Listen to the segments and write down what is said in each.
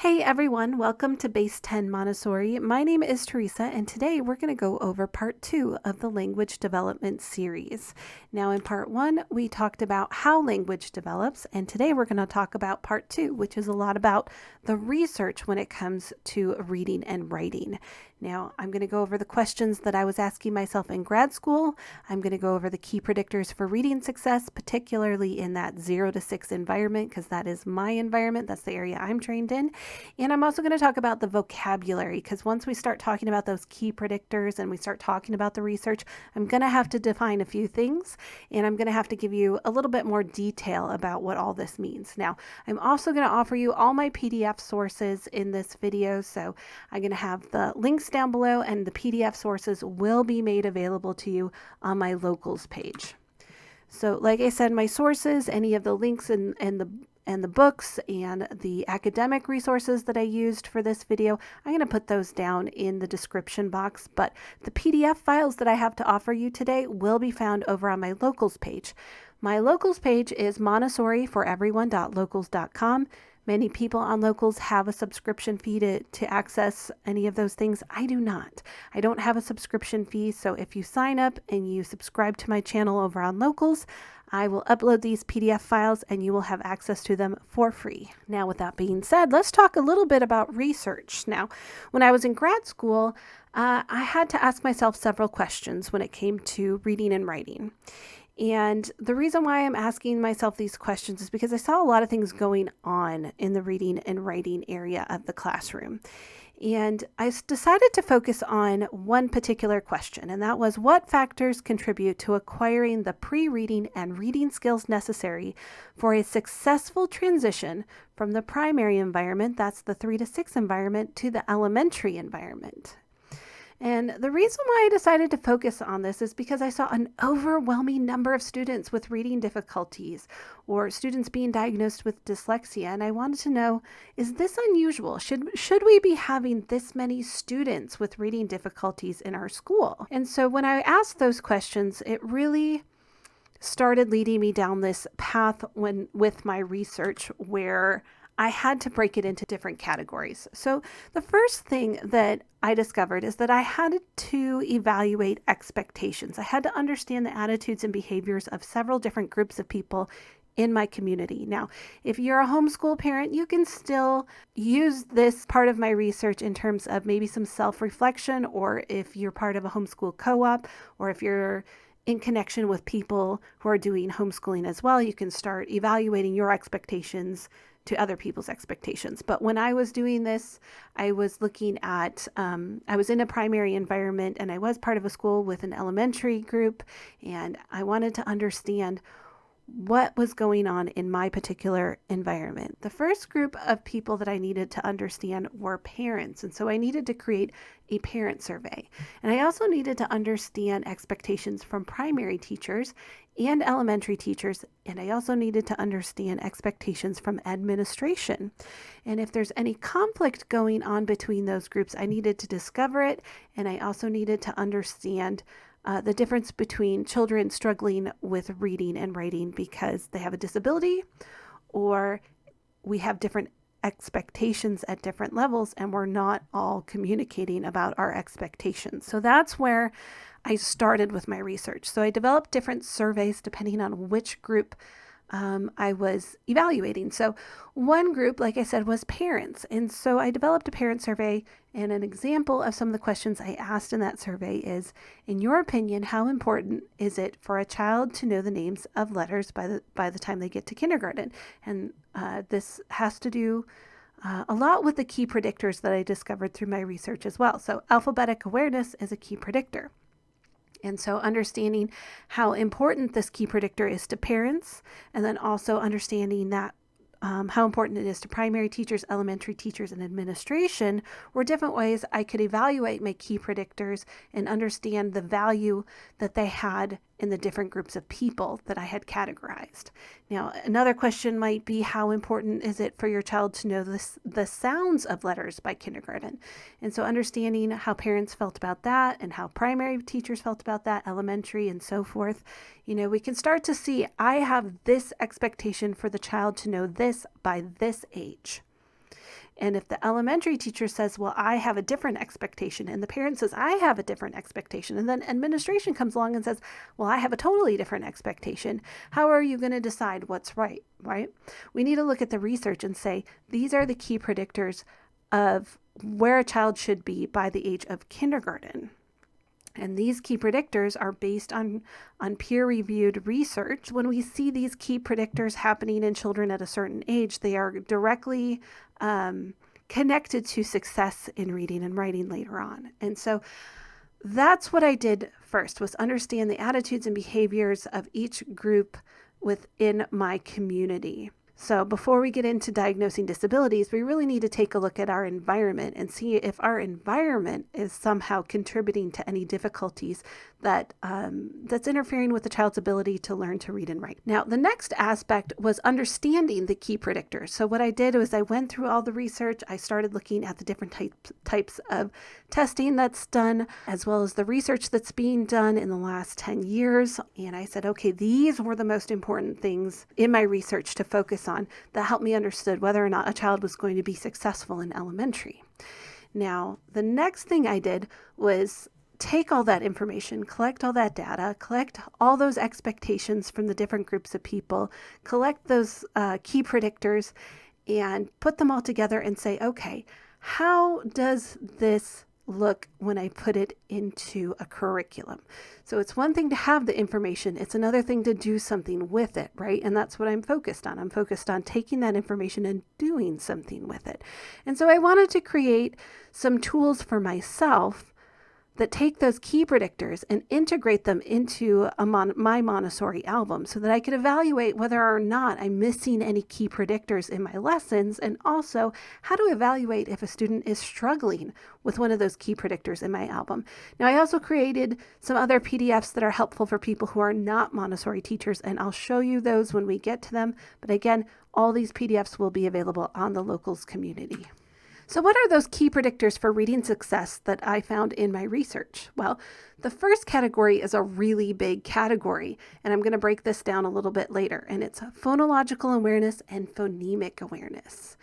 Hey everyone, welcome to Base 10 Montessori. My name is Teresa, and today we're going to go over part 2 of the language development series. Now in part 1, we talked about how language develops, and today we're going to talk about part 2, which is a lot about the research when it comes to reading and writing. Now, I'm going to go over the questions that I was asking myself in grad school. I'm going to go over the key predictors for reading success, particularly in that 0 to 6 environment, because that is my environment. That's the area I'm trained in. And I'm also going to talk about the vocabulary, because once we start talking about those key predictors and we start talking about the research, I'm going to have to define a few things, and I'm going to have to give you a little bit more detail about what all this means. Now, I'm also going to offer you all my PDF sources in this video, so I'm going to have the links down below, and the PDF sources will be made available to you on my locals page. So like I said, my sources, any of the links and the books and the academic resources that I used for this video, I'm going to put those down in the description box, but the PDF files that I have to offer you today will be found over on my locals page. My locals page is montessoriforeveryone.locals.com. Many people on locals have a subscription fee to access any of those things. I do not. I don't have a subscription fee, so if you sign up and you subscribe to my channel over on locals, I will upload these PDF files and you will have access to them for free. Now, with that being said, let's talk a little bit about research. Now, when I was in grad school, I had to ask myself several questions when it came to reading and writing. And the reason why I'm asking myself these questions is because I saw a lot of things going on in the reading and writing area of the classroom. And I decided to focus on one particular question, and that was what factors contribute to acquiring the pre-reading and reading skills necessary for a successful transition from the primary environment, that's the 3 to 6 environment, to the elementary environment. And the reason why I decided to focus on this is because I saw an overwhelming number of students with reading difficulties or students being diagnosed with dyslexia. And I wanted to know, is this unusual? Should we be having this many students with reading difficulties in our school? And so when I asked those questions, it really started leading me down this path with my research where I had to break it into different categories. So the first thing that I discovered is that I had to evaluate expectations. I had to understand the attitudes and behaviors of several different groups of people in my community. Now, if you're a homeschool parent, you can still use this part of my research in terms of maybe some self-reflection, or if you're part of a homeschool co-op, or if you're in connection with people who are doing homeschooling as well, you can start evaluating your expectations to other people's expectations. But when I was doing this, I was looking at, I was in a primary environment and I was part of a school with an elementary group, and I wanted to understand what was going on in my particular environment. The first group of people that I needed to understand were parents. And so I needed to create a parent survey. And I also needed to understand expectations from primary teachers and elementary teachers. And I also needed to understand expectations from administration. And if there's any conflict going on between those groups, I needed to discover it. And I also needed to understand the difference between children struggling with reading and writing because they have a disability, or we have different expectations at different levels and we're not all communicating about our expectations. So that's where I started with my research. So I developed different surveys depending on which group I was evaluating. So one group, like I said, was parents. And so I developed a parent survey, and an example of some of the questions I asked in that survey is, in your opinion, how important is it for a child to know the names of letters by the time they get to kindergarten? And this has to do a lot with the key predictors that I discovered through my research as well. So alphabetic awareness is a key predictor. And so understanding how important this key predictor is to parents, and then also understanding that how important it is to primary teachers, elementary teachers, and administration were different ways I could evaluate my key predictors and understand the value that they had in the different groups of people that I had categorized. Now, another question might be, how important is it for your child to know the sounds of letters by kindergarten? And so understanding how parents felt about that and how primary teachers felt about that, elementary, and so forth, we can start to see, I have this expectation for the child to know this by this age. And if the elementary teacher says, well, I have a different expectation, and the parent says, I have a different expectation, and then administration comes along and says, well, I have a totally different expectation, how are you going to decide what's right? We need to look at the research and say, these are the key predictors of where a child should be by the age of kindergarten. And these key predictors are based on peer-reviewed research. When we see these key predictors happening in children at a certain age, they are directly connected to success in reading and writing later on. And so that's what I did first, was understand the attitudes and behaviors of each group within my community. So before we get into diagnosing disabilities, we really need to take a look at our environment and see if our environment is somehow contributing to any difficulties that's interfering with the child's ability to learn to read and write. Now, the next aspect was understanding the key predictors. So what I did was I went through all the research. I started looking at the different types of testing that's done, as well as the research that's being done in the last 10 years. And I said, okay, these were the most important things in my research to focus on that helped me understand whether or not a child was going to be successful in elementary. Now, the next thing I did was take all that information, collect all that data, collect all those expectations from the different groups of people, collect those key predictors, and put them all together and say, okay, how does this look when I put it into a curriculum? So it's one thing to have the information. It's another thing to do something with it, right? And that's what I'm focused on. I'm focused on taking that information and doing something with it. And so I wanted to create some tools for myself that take those key predictors and integrate them into my Montessori album so that I could evaluate whether or not I'm missing any key predictors in my lessons, and also how to evaluate if a student is struggling with one of those key predictors in my album. Now, I also created some other PDFs that are helpful for people who are not Montessori teachers, and I'll show you those when we get to them. But again, all these PDFs will be available on the Locals community. So what are those key predictors for reading success that I found in my research? Well, the first category is a really big category, and I'm going to break this down a little bit later, and it's phonological awareness and phonemic awareness.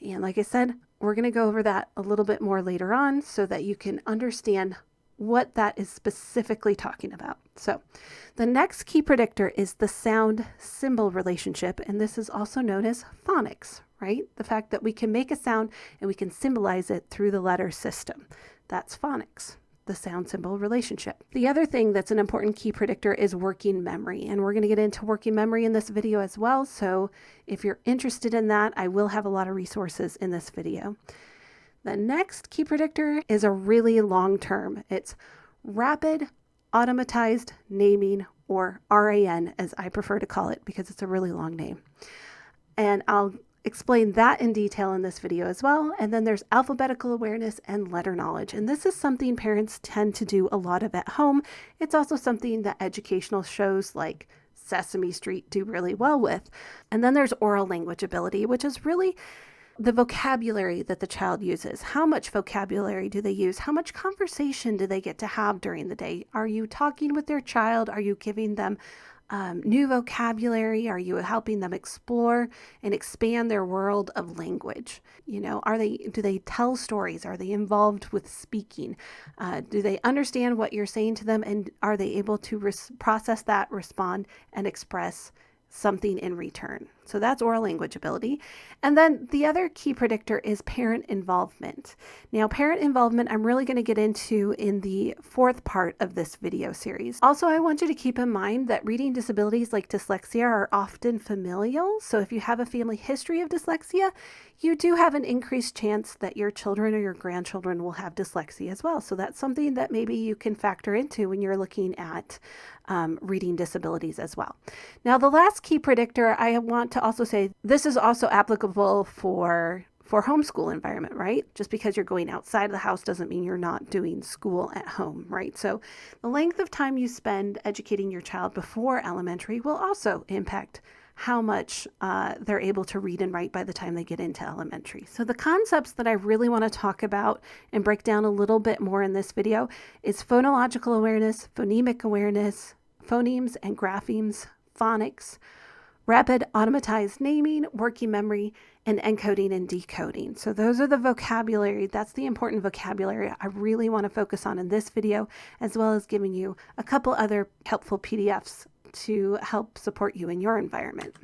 And like I said, we're going to go over that a little bit more later on so that you can understand what that is specifically talking about. So the next key predictor is the sound-symbol relationship, and this is also known as phonics, right? The fact that we can make a sound and we can symbolize it through the letter system. That's phonics, the sound-symbol relationship. The other thing that's an important key predictor is working memory, and we're going to get into working memory in this video as well. So if you're interested in that, I will have a lot of resources in this video. The next key predictor is a really long term. It's rapid automatized naming, or RAN, as I prefer to call it, because it's a really long name. And I'll explain that in detail in this video as well. And then there's alphabetical awareness and letter knowledge. And this is something parents tend to do a lot of at home. It's also something that educational shows like Sesame Street do really well with. And then there's oral language ability, which is really the vocabulary that the child uses. How much vocabulary do they use? How much conversation do they get to have during the day? Are you talking with their child? Are you giving them new vocabulary? Are you helping them explore and expand their world of language? You know, do they tell stories? Are they involved with speaking? Do they understand what you're saying to them? And are they able to process that, respond, and express something in return? So that's oral language ability. And then the other key predictor is parent involvement. Now, parent involvement, I'm really going to get into in the fourth part of this video series. Also, I want you to keep in mind that reading disabilities like dyslexia are often familial. So if you have a family history of dyslexia, you do have an increased chance that your children or your grandchildren will have dyslexia as well. So that's something that maybe you can factor into when you're looking at reading disabilities as well. Now, the last key predictor, I want to also say, this is also applicable for homeschool environment, right? Just because you're going outside of the house doesn't mean you're not doing school at home, right? So the length of time you spend educating your child before elementary will also impact how much they're able to read and write by the time they get into elementary. So the concepts that I really want to talk about and break down a little bit more in this video is phonological awareness, phonemic awareness, phonemes and graphemes, phonics, rapid automatized naming, working memory, and encoding and decoding. So those are the vocabulary. That's the important vocabulary I really want to focus on in this video, as well as giving you a couple other helpful PDFs to help support you in your environment.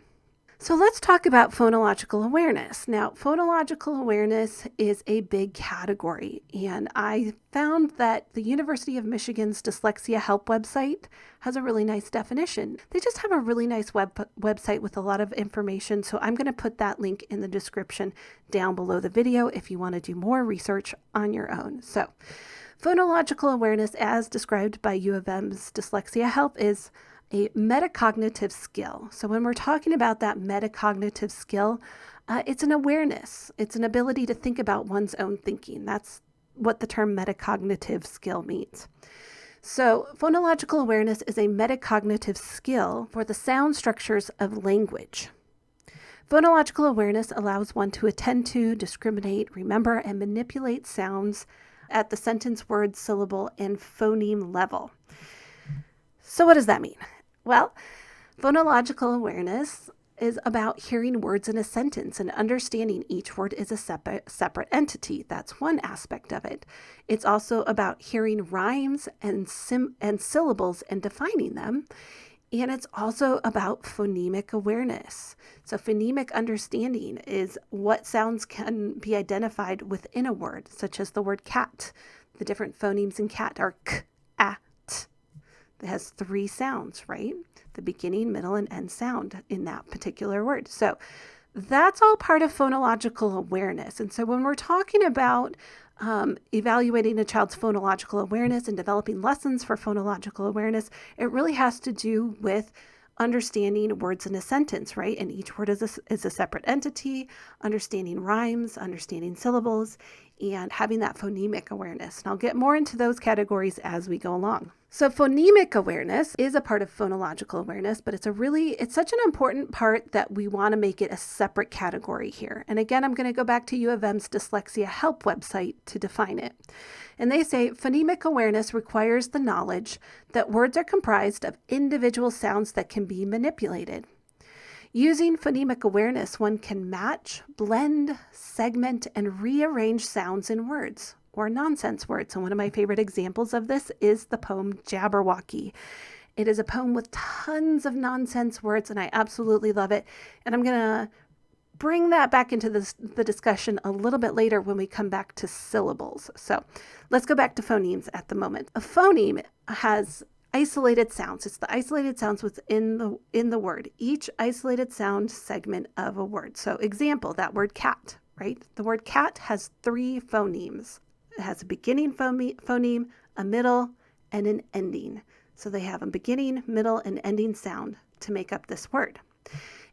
So let's talk about phonological awareness. Now, phonological awareness is a big category, and I found that the University of Michigan's Dyslexia Help website has a really nice definition. They just have a really nice website with a lot of information, so I'm going to put that link in the description down below the video if you want to do more research on your own. So, phonological awareness, as described by U of M's Dyslexia Help, is a metacognitive skill. So when we're talking about that metacognitive skill, it's an awareness. It's an ability to think about one's own thinking. That's what the term metacognitive skill means. So phonological awareness is a metacognitive skill for the sound structures of language. Phonological awareness allows one to attend to, discriminate, remember, and manipulate sounds at the sentence, word, syllable, and phoneme level. So what does that mean? Well, phonological awareness is about hearing words in a sentence and understanding each word is a separate entity. That's one aspect of it. It's also about hearing rhymes and syllables and defining them. And it's also about phonemic awareness. So phonemic understanding is what sounds can be identified within a word, such as the word cat. The different phonemes in cat are k, a, t. It has 3 sounds, right? The beginning, middle, and end sound in that particular word. So that's all part of phonological awareness. And so when we're talking about evaluating a child's phonological awareness and developing lessons for phonological awareness, it really has to do with understanding words in a sentence, right? And each word is a separate entity, understanding rhymes, understanding syllables, and having that phonemic awareness. And I'll get more into those categories as we go along. So phonemic awareness is a part of phonological awareness, but it's such an important part that we want to make it a separate category here. And again, I'm going to go back to U of M's Dyslexia Help website to define it. And they say phonemic awareness requires the knowledge that words are comprised of individual sounds that can be manipulated. Using phonemic awareness, one can match, blend, segment, and rearrange sounds in words or nonsense words. And one of my favorite examples of this is the poem Jabberwocky. It is a poem with tons of nonsense words, and I absolutely love it. And I'm going to bring that back into the discussion a little bit later when we come back to syllables. So let's go back to phonemes at the moment. A phoneme has isolated sounds. It's the isolated sounds within the word, each isolated sound segment of a word. So example, that word cat, right? The word cat has 3 phonemes. It has a beginning phoneme, a middle, and an ending. So they have a beginning, middle, and ending sound to make up this word.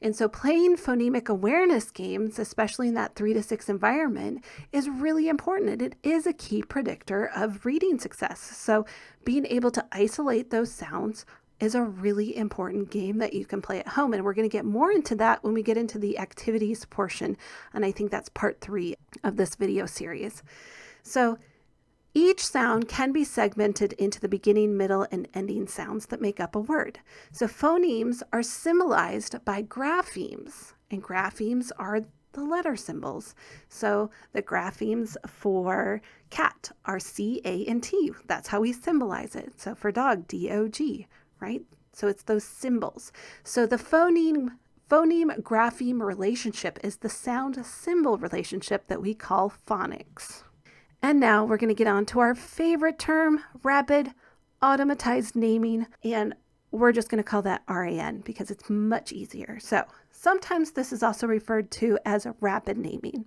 And so playing phonemic awareness games, especially in that 3 to 6 environment, is really important. And it is a key predictor of reading success. So being able to isolate those sounds is a really important game that you can play at home. And we're going to get more into that when we get into the activities portion. And I think that's part 3 of this video series. So each sound can be segmented into the beginning, middle, and ending sounds that make up a word. So phonemes are symbolized by graphemes, and graphemes are the letter symbols. So the graphemes for cat are C, A, and T. That's how we symbolize it. So for dog, D-O-G, right? So it's those symbols. So the phoneme-grapheme relationship is the sound-symbol relationship that we call phonics. And now we're going to get on to our favorite term, rapid automatized naming, and we're just going to call that RAN because it's much easier. So sometimes this is also referred to as rapid naming.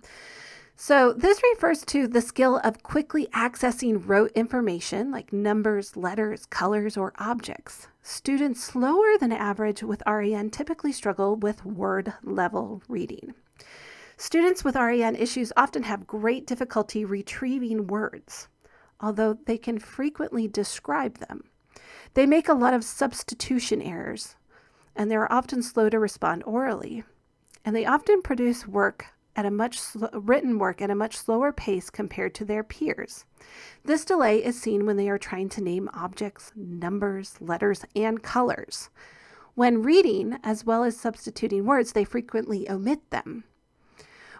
So this refers to the skill of quickly accessing rote information like numbers, letters, colors, or objects. Students slower than average with RAN typically struggle with word level reading. Students with RAN issues often have great difficulty retrieving words, although they can frequently describe them. They make a lot of substitution errors, and they are often slow to respond orally. And they often produce written work at a much slower pace compared to their peers. This delay is seen when they are trying to name objects, numbers, letters, and colors. When reading, as well as substituting words, they frequently omit them.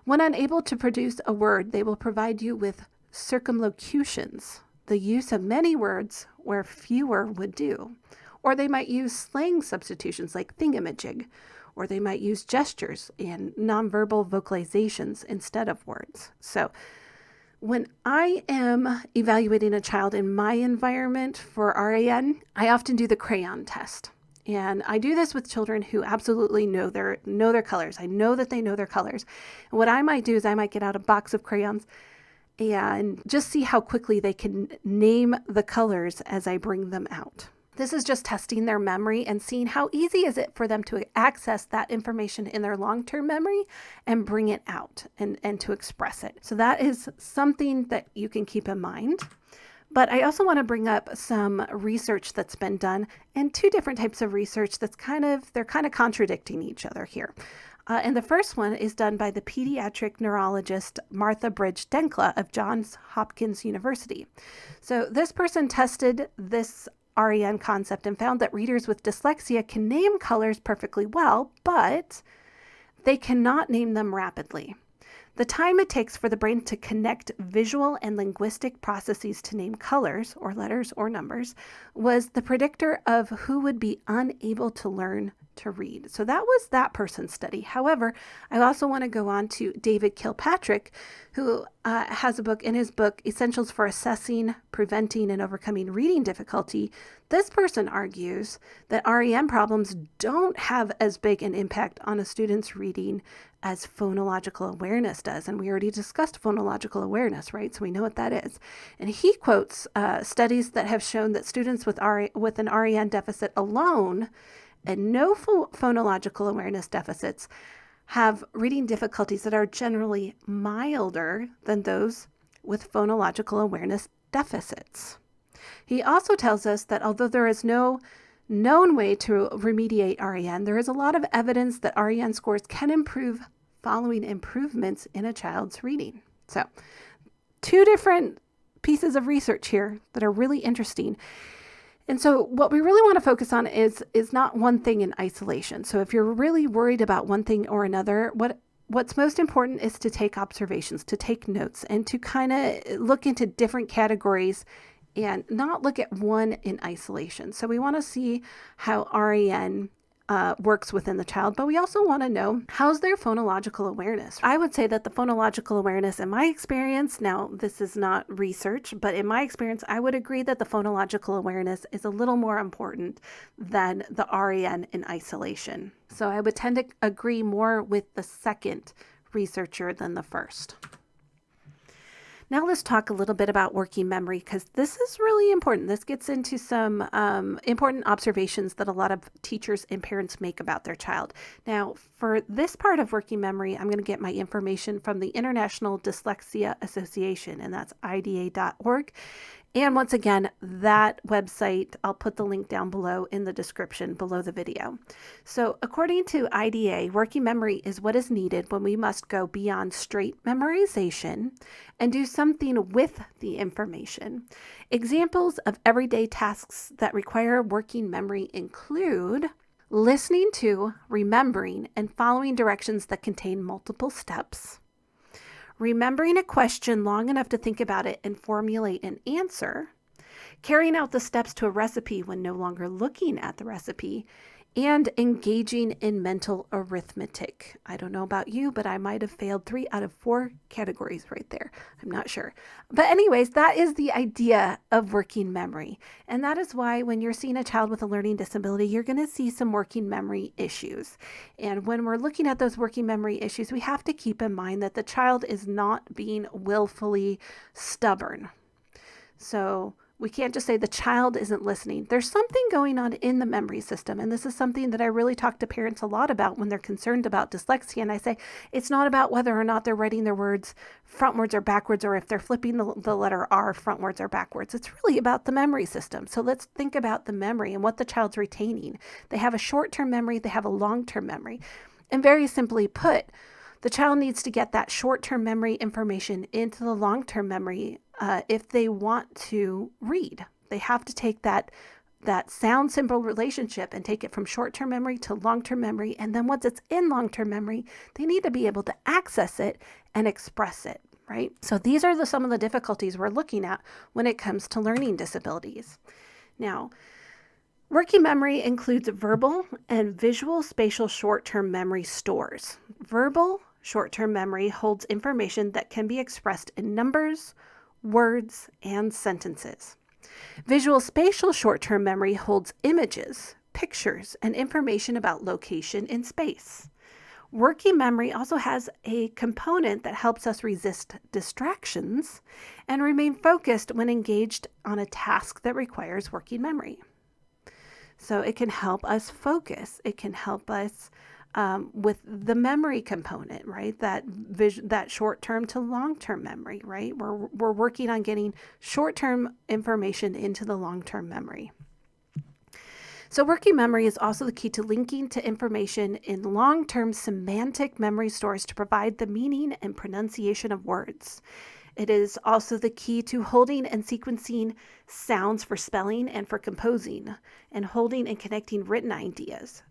When unable to produce a word, they will provide you with circumlocutions, the use of many words where fewer would do. Or they might use slang substitutions like thingamajig, or they might use gestures and nonverbal vocalizations instead of words. So when I am evaluating a child in my environment for RAN, I often do the crayon test. And I do this with children who absolutely know their colors. I know that they know their colors. And what I might do is I might get out a box of crayons and just see how quickly they can name the colors as I bring them out. This is just testing their memory and seeing how easy is it for them to access that information in their long-term memory and bring it out and to express it. So that is something that you can keep in mind. But I also want to bring up some research that's been done, and two different types of research they're kind of contradicting each other here. And the first one is done by the pediatric neurologist Martha Bridge Denkla of Johns Hopkins University. So this person tested this REN concept and found that readers with dyslexia can name colors perfectly well, but they cannot name them rapidly. The time it takes for the brain to connect visual and linguistic processes to name colors, or letters, or numbers, was the predictor of who would be unable to learn to read. So that was that person's study. However, I also want to go on to David Kilpatrick, who has a book. In his book, Essentials for Assessing, Preventing, and Overcoming Reading Difficulty. This person argues that REM problems don't have as big an impact on a student's reading as phonological awareness does. And we already discussed phonological awareness, right? So we know what that is. And he quotes studies that have shown that students with an REN deficit alone and no phonological awareness deficits have reading difficulties that are generally milder than those with phonological awareness deficits. He also tells us that although there is no known way to remediate REN, there is a lot of evidence that REN scores can improve following improvements in a child's reading. So, two different pieces of research here that are really interesting. And so what we really want to focus on is not one thing in isolation. So if you're really worried about one thing or another, what's most important is to take observations, to take notes, and to kind of look into different categories and not look at one in isolation. So we want to see how REN works within the child, but we also want to know how's their phonological awareness. I would say that the phonological awareness, in my experience, now this is not research, but in my experience, I would agree that the phonological awareness is a little more important than the REN in isolation. So I would tend to agree more with the second researcher than the first. Now let's talk a little bit about working memory, because this is really important. This gets into some important observations that a lot of teachers and parents make about their child. Now, for this part of working memory, I'm going to get my information from the International Dyslexia Association, and that's IDA.org. And once again, that website, I'll put the link down below in the description below the video. So according to IDA, working memory is what is needed when we must go beyond straight memorization and do something with the information. Examples of everyday tasks that require working memory include listening to, remembering, and following directions that contain multiple steps, remembering a question long enough to think about it and formulate an answer, carrying out the steps to a recipe when no longer looking at the recipe, and engaging in mental arithmetic. I don't know about you, but I might have failed 3 out of 4 categories right there. I'm not sure. But anyways, that is the idea of working memory. And that is why when you're seeing a child with a learning disability, you're going to see some working memory issues. And when we're looking at those working memory issues, we have to keep in mind that the child is not being willfully stubborn. So we can't just say the child isn't listening. There's something going on in the memory system. And this is something that I really talk to parents a lot about when they're concerned about dyslexia. And I say, it's not about whether or not they're writing their words frontwards or backwards, or if they're flipping the letter R frontwards or backwards. It's really about the memory system. So let's think about the memory and what the child's retaining. They have a short-term memory. They have a long-term memory. And very simply put, the child needs to get that short-term memory information into the long-term memory if they want to read. They have to take that that sound symbol relationship and take it from short-term memory to long-term memory. And then once it's in long-term memory, they need to be able to access it and express it, right? So these are some of the difficulties we're looking at when it comes to learning disabilities. Now, working memory includes verbal and visual spatial short-term memory stores. Verbal short-term memory holds information that can be expressed in numbers, words, and sentences. Visual spatial short-term memory holds images, pictures, and information about location in space. Working memory also has a component that helps us resist distractions and remain focused when engaged on a task that requires working memory. So it can help us focus. It can help us with the memory component, right? That short-term to long-term memory, right? We're working on getting short-term information into the long-term memory. So working memory is also the key to linking to information in long-term semantic memory stores to provide the meaning and pronunciation of words. It is also the key to holding and sequencing sounds for spelling and for composing, and holding and connecting written ideas.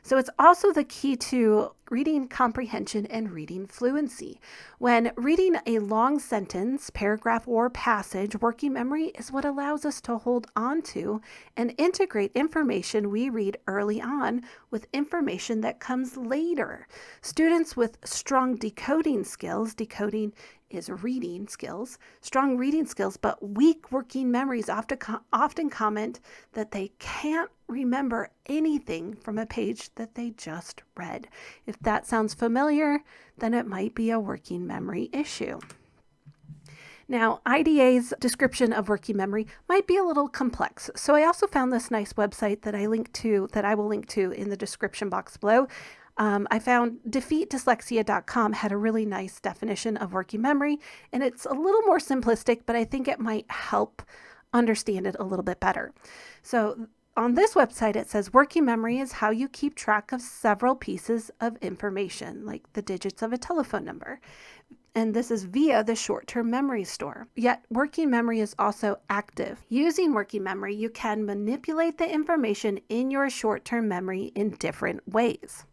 So it's also the key to reading comprehension and reading fluency. When reading a long sentence, paragraph, or passage, working memory is what allows us to hold on to and integrate information we read early on with information that comes later. Students with strong decoding skills, decoding is reading skills, strong reading skills, but weak working memories often comment that they can't remember anything from a page that they just read. If that sounds familiar, then it might be a working memory issue. Now, IDA's description of working memory might be a little complex. So I also found this nice website that I will link to in the description box below. I found defeatdyslexia.com had a really nice definition of working memory, and it's a little more simplistic, but I think it might help understand it a little bit better. So on this website, it says working memory is how you keep track of several pieces of information, like the digits of a telephone number. And this is via the short-term memory store. Yet working memory is also active. Using working memory, you can manipulate the information in your short-term memory in different ways.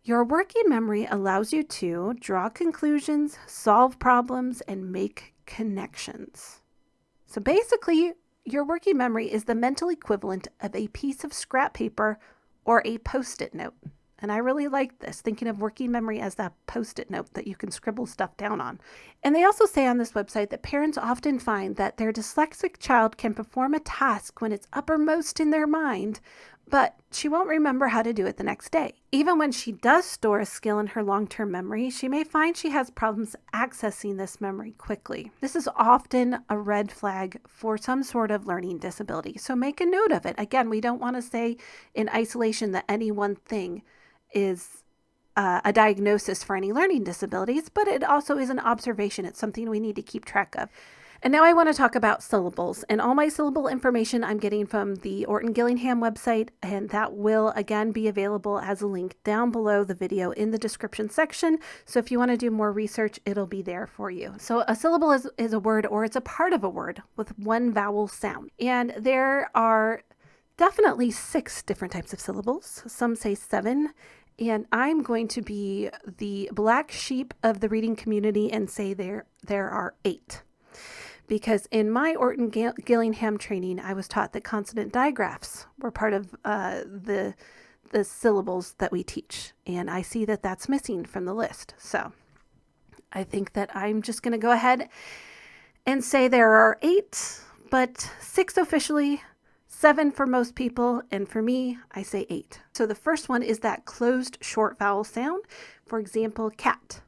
Your working memory allows you to draw conclusions, solve problems, and make connections. So basically, your working memory is the mental equivalent of a piece of scrap paper or a Post-it note. And I really like this, thinking of working memory as that Post-it note that you can scribble stuff down on. And they also say on this website that parents often find that their dyslexic child can perform a task when it's uppermost in their mind, but she won't remember how to do it the next day. Even when she does store a skill in her long-term memory, she may find she has problems accessing this memory quickly. This is often a red flag for some sort of learning disability, so make a note of it. Again, we don't want to say in isolation that any one thing is a diagnosis for any learning disabilities, but it also is an observation. It's something we need to keep track of. And now I want to talk about syllables, and all my syllable information I'm getting from the Orton Gillingham website, and that will again be available as a link down below the video in the description section. So if you want to do more research, it'll be there for you. So a syllable is a word, or it's a part of a word with one vowel sound. And there are definitely 6 different types of syllables. Some say 7. And I'm going to be the black sheep of the reading community and say there are 8. Because in my Orton Gillingham training, I was taught that consonant digraphs were part of the syllables that we teach. And I see that that's missing from the list. So I think that I'm just going to go ahead and say there are 8, but 6 officially, 7 for most people, and for me, I say 8. So the first one is that closed short vowel sound. For example, cat,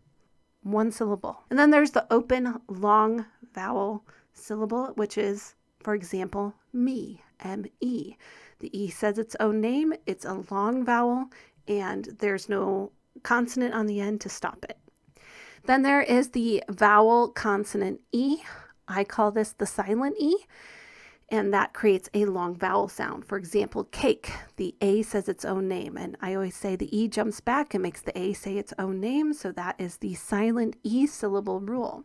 1 syllable. And then there's the open long vowel syllable, which is, for example, me, M-E. The E says its own name. It's a long vowel, and there's no consonant on the end to stop it. Then there is the vowel consonant E. I call this the silent E. And that creates a long vowel sound. For example, cake, the A says its own name. And I always say the E jumps back and makes the A say its own name. So that is the silent E syllable rule.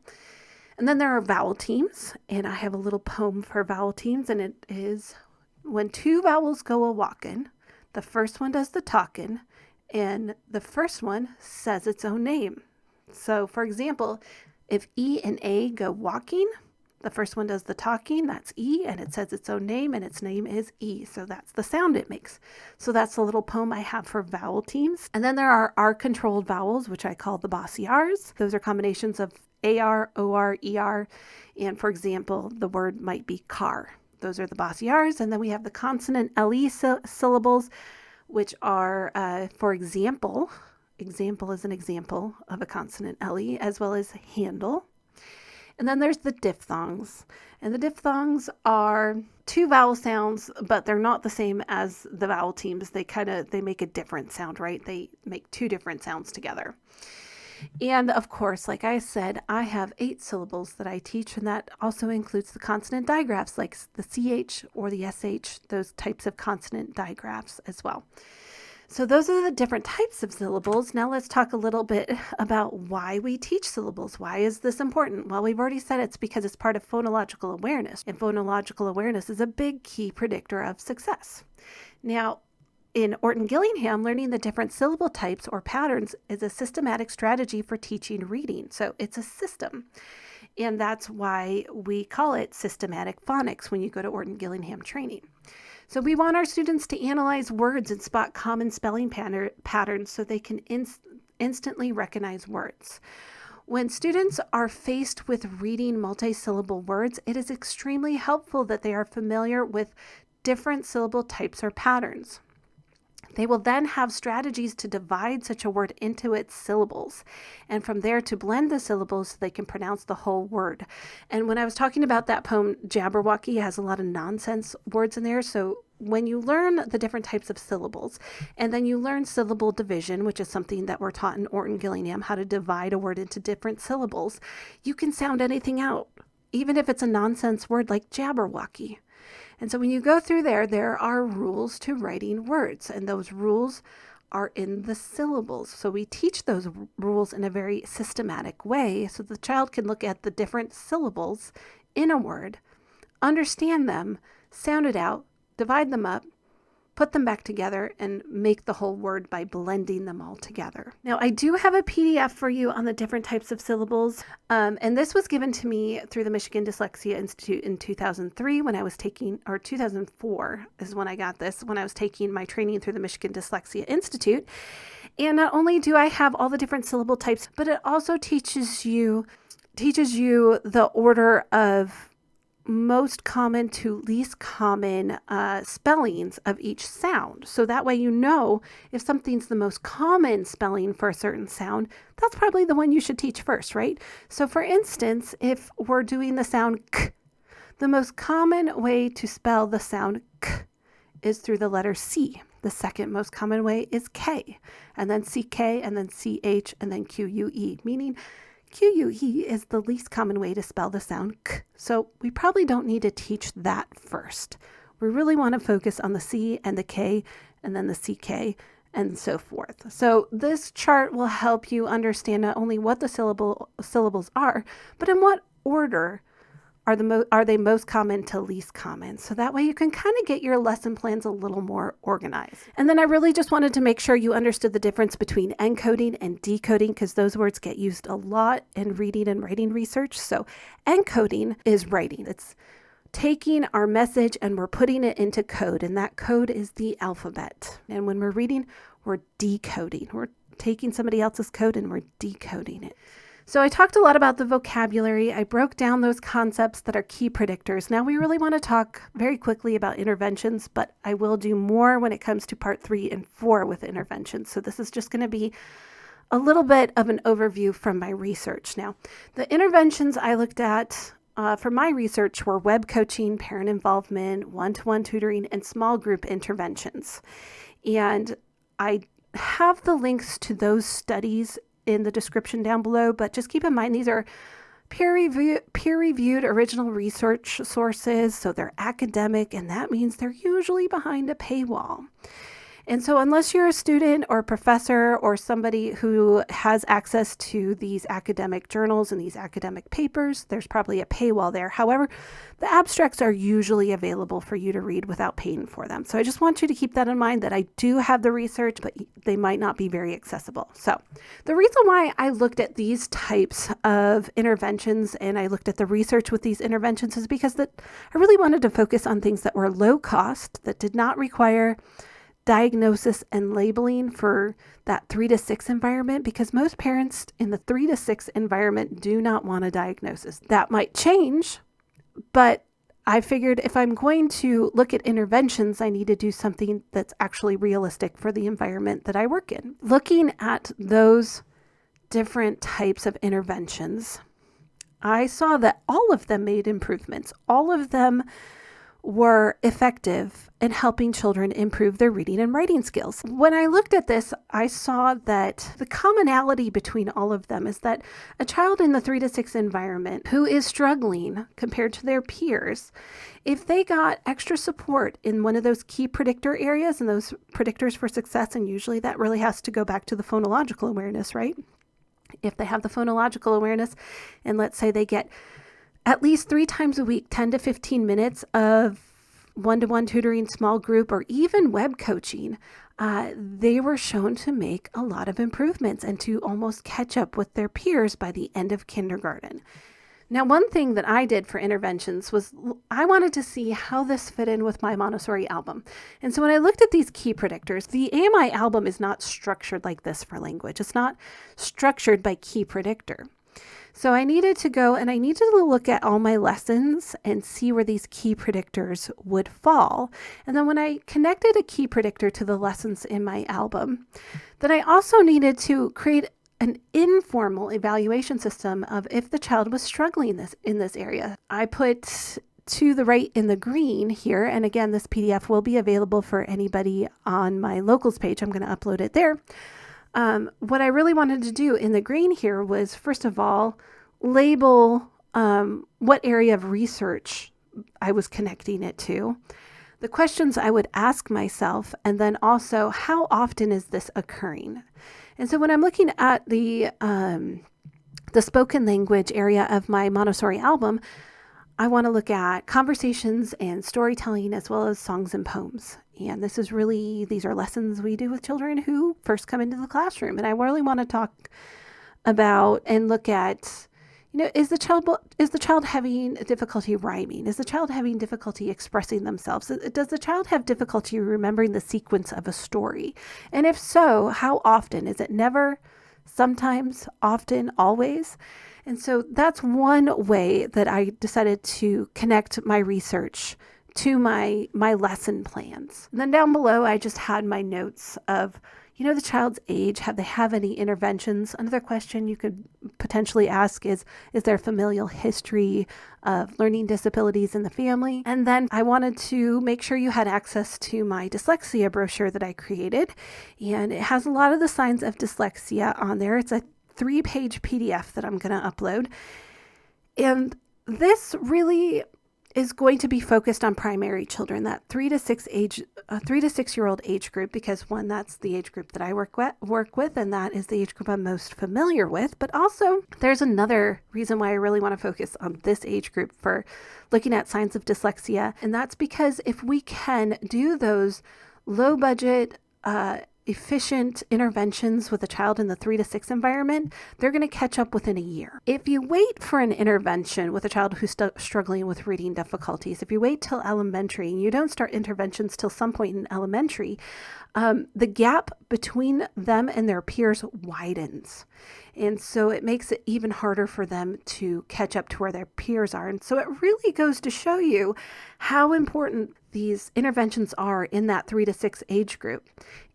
And then there are vowel teams. And I have a little poem for vowel teams. And it is when two vowels go a-walkin', the first one does the talkin', and the first one says its own name. So, for example, if E and A go walking, the first one does the talking, that's E, and it says its own name, and its name is E. So that's the sound it makes. So that's the little poem I have for vowel teams. And then there are R-controlled vowels, which I call the bossy R's. Those are combinations of AR, OR, ER, and for example, the word might be car. Those are the bossy R's. And then we have the consonant LE syllables, which are, for example is an example of a consonant LE, as well as handle. And then there's the diphthongs. And the diphthongs are two vowel sounds, but they're not the same as the vowel teams. They make a different sound, right? They make two different sounds together. And of course, like I said, I have 8 syllables that I teach, and that also includes the consonant digraphs, like the CH or the SH, those types of consonant digraphs as well. So those are the different types of syllables. Now let's talk a little bit about why we teach syllables. Why is this important? Well, we've already said it's because it's part of phonological awareness, and phonological awareness is a big key predictor of success. Now, in Orton-Gillingham, learning the different syllable types or patterns is a systematic strategy for teaching reading. So it's a system. And that's why we call it systematic phonics when you go to Orton-Gillingham training. So we want our students to analyze words and spot common spelling patterns so they can instantly recognize words. When students are faced with reading multi-syllable words, it is extremely helpful that they are familiar with different syllable types or patterns. They will then have strategies to divide such a word into its syllables, and from there to blend the syllables so they can pronounce the whole word. And when I was talking about that poem, Jabberwocky has a lot of nonsense words in there. So when you learn the different types of syllables, and then you learn syllable division, which is something that we're taught in Orton-Gillingham, how to divide a word into different syllables, you can sound anything out, even if it's a nonsense word like Jabberwocky. And so when you go through there are rules to writing words, and those rules are in the syllables. So we teach those rules in a very systematic way so the child can look at the different syllables in a word, understand them, sound it out, divide them up, put them back together, and make the whole word by blending them all together. Now, I do have a PDF for you on the different types of syllables, and this was given to me through the Michigan Dyslexia Institute in 2003 when I was taking, or 2004 is when I got this, when I was taking my training through the Michigan Dyslexia Institute. And not only do I have all the different syllable types, but it also teaches you the order of most common to least common spellings of each sound. So that way you know if something's the most common spelling for a certain sound, that's probably the one you should teach first, right? So for instance, if we're doing the sound k, the most common way to spell the sound k is through the letter C. The second most common way is K, and then CK, and then CH, and then QUE, meaning QUE is the least common way to spell the sound K. So we probably don't need to teach that first. We really want to focus on the C and the K and then the CK and so forth. So this chart will help you understand not only what the syllables are, but in what order are they most common to least common. So that way you can kind of get your lesson plans a little more organized. And then I really just wanted to make sure you understood the difference between encoding and decoding, because those words get used a lot in reading and writing research. So encoding is writing. It's taking our message and we're putting it into code, and that code is the alphabet. And when we're reading, we're decoding. We're taking somebody else's code and we're decoding it. So I talked a lot about the vocabulary. I broke down those concepts that are key predictors. Now we really want to talk very quickly about interventions, but I will do more when it comes to part 3 and 4 with interventions. So this is just going to be a little bit of an overview from my research. Now, the interventions I looked at for my research were web coaching, parent involvement, one-to-one tutoring, and small group interventions. And I have the links to those studies in the description down below, but just keep in mind these are peer-reviewed original research sources, so they're academic, and that means they're usually behind a paywall. And so unless you're a student or a professor or somebody who has access to these academic journals and these academic papers, there's probably a paywall there. However, the abstracts are usually available for you to read without paying for them. So I just want you to keep that in mind, that I do have the research, but they might not be very accessible. So the reason why I looked at these types of interventions and I looked at the research with these interventions is because I really wanted to focus on things that were low cost, that did not require diagnosis and labeling for that 3 to 6 environment, because most parents in the 3 to 6 environment do not want a diagnosis. That might change, but I figured if I'm going to look at interventions, I need to do something that's actually realistic for the environment that I work in. Looking at those different types of interventions, I saw that all of them made improvements. All of them were effective in helping children improve their reading and writing skills. When I looked at this, I saw that the commonality between all of them is that a child in the 3 to 6 environment who is struggling compared to their peers, if they got extra support in one of those key predictor areas and those predictors for success, and usually that really has to go back to the phonological awareness, right? If they have the phonological awareness, and let's say they get at least 3 times a week, 10 to 15 minutes of one-to-one tutoring, small group, or even web coaching, they were shown to make a lot of improvements and to almost catch up with their peers by the end of kindergarten. Now, one thing that I did for interventions was I wanted to see how this fit in with my Montessori album. And so when I looked at these key predictors, the AMI album is not structured like this for language. It's not structured by key predictor. So I needed to go and I needed to look at all my lessons and see where these key predictors would fall. And then when I connected a key predictor to the lessons in my album, then I also needed to create an informal evaluation system of if the child was struggling in this area. I put to the right in the green here, and again, this PDF will be available for anybody on my locals page. I'm going to upload it there. What I really wanted to do in the green here was, first of all, label what area of research I was connecting it to, the questions I would ask myself, and then also how often is this occurring. And so when I'm looking at the spoken language area of my Montessori album, I want to look at conversations and storytelling as well as songs and poems. And these are lessons we do with children who first come into the classroom. And I really want to talk about and look at, is the child having difficulty rhyming? Is the child having difficulty expressing themselves? Does the child have difficulty remembering the sequence of a story? And if so, how often? Is it never, sometimes, often, always? And so that's one way that I decided to connect my research to my lesson plans. And then down below, I just had my notes of, the child's age. Have they have any interventions? Another question you could potentially ask is there familial history of learning disabilities in the family? And then I wanted to make sure you had access to my dyslexia brochure that I created. And it has a lot of the signs of dyslexia on there. It's a 3-page PDF that I'm going to upload. And this really is going to be focused on primary children, that 3 to 6 year old age group, because one, that's the age group that I work with, and that is the age group I'm most familiar with. But also there's another reason why I really want to focus on this age group for looking at signs of dyslexia. And that's because if we can do those low budget, efficient interventions with a child in the 3 to 6 environment, they're going to catch up within a year. If you wait for an intervention with a child who's struggling with reading difficulties, if you wait till elementary and you don't start interventions till some point in elementary, the gap between them and their peers widens. And so it makes it even harder for them to catch up to where their peers are. And so it really goes to show you how important these interventions are in that 3 to 6 age group.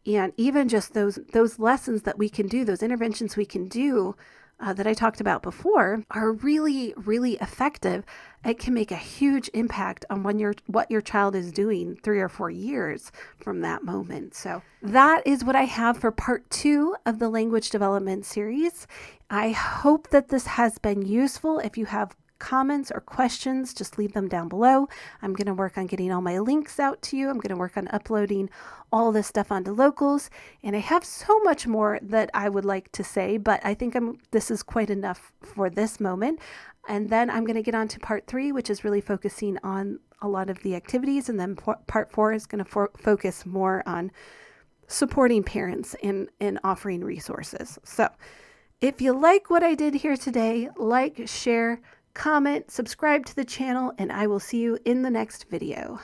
And even just those lessons that we can do, those interventions we can do that I talked about before are really, really effective. It can make a huge impact on what your child is doing 3 or 4 years from that moment. So that is what I have for part 2 of the language development series. I hope that this has been useful. If you have comments or questions, just leave them down below. I'm going to work on getting all my links out to you. I'm going to work on uploading all this stuff onto Locals. And I have so much more that I would like to say, but I think this is quite enough for this moment. And then I'm going to get on to part 3, which is really focusing on a lot of the activities. And then part 4 is going to focus more on supporting parents and offering resources. So if you like what I did here today, like, share, comment, subscribe to the channel, and I will see you in the next video.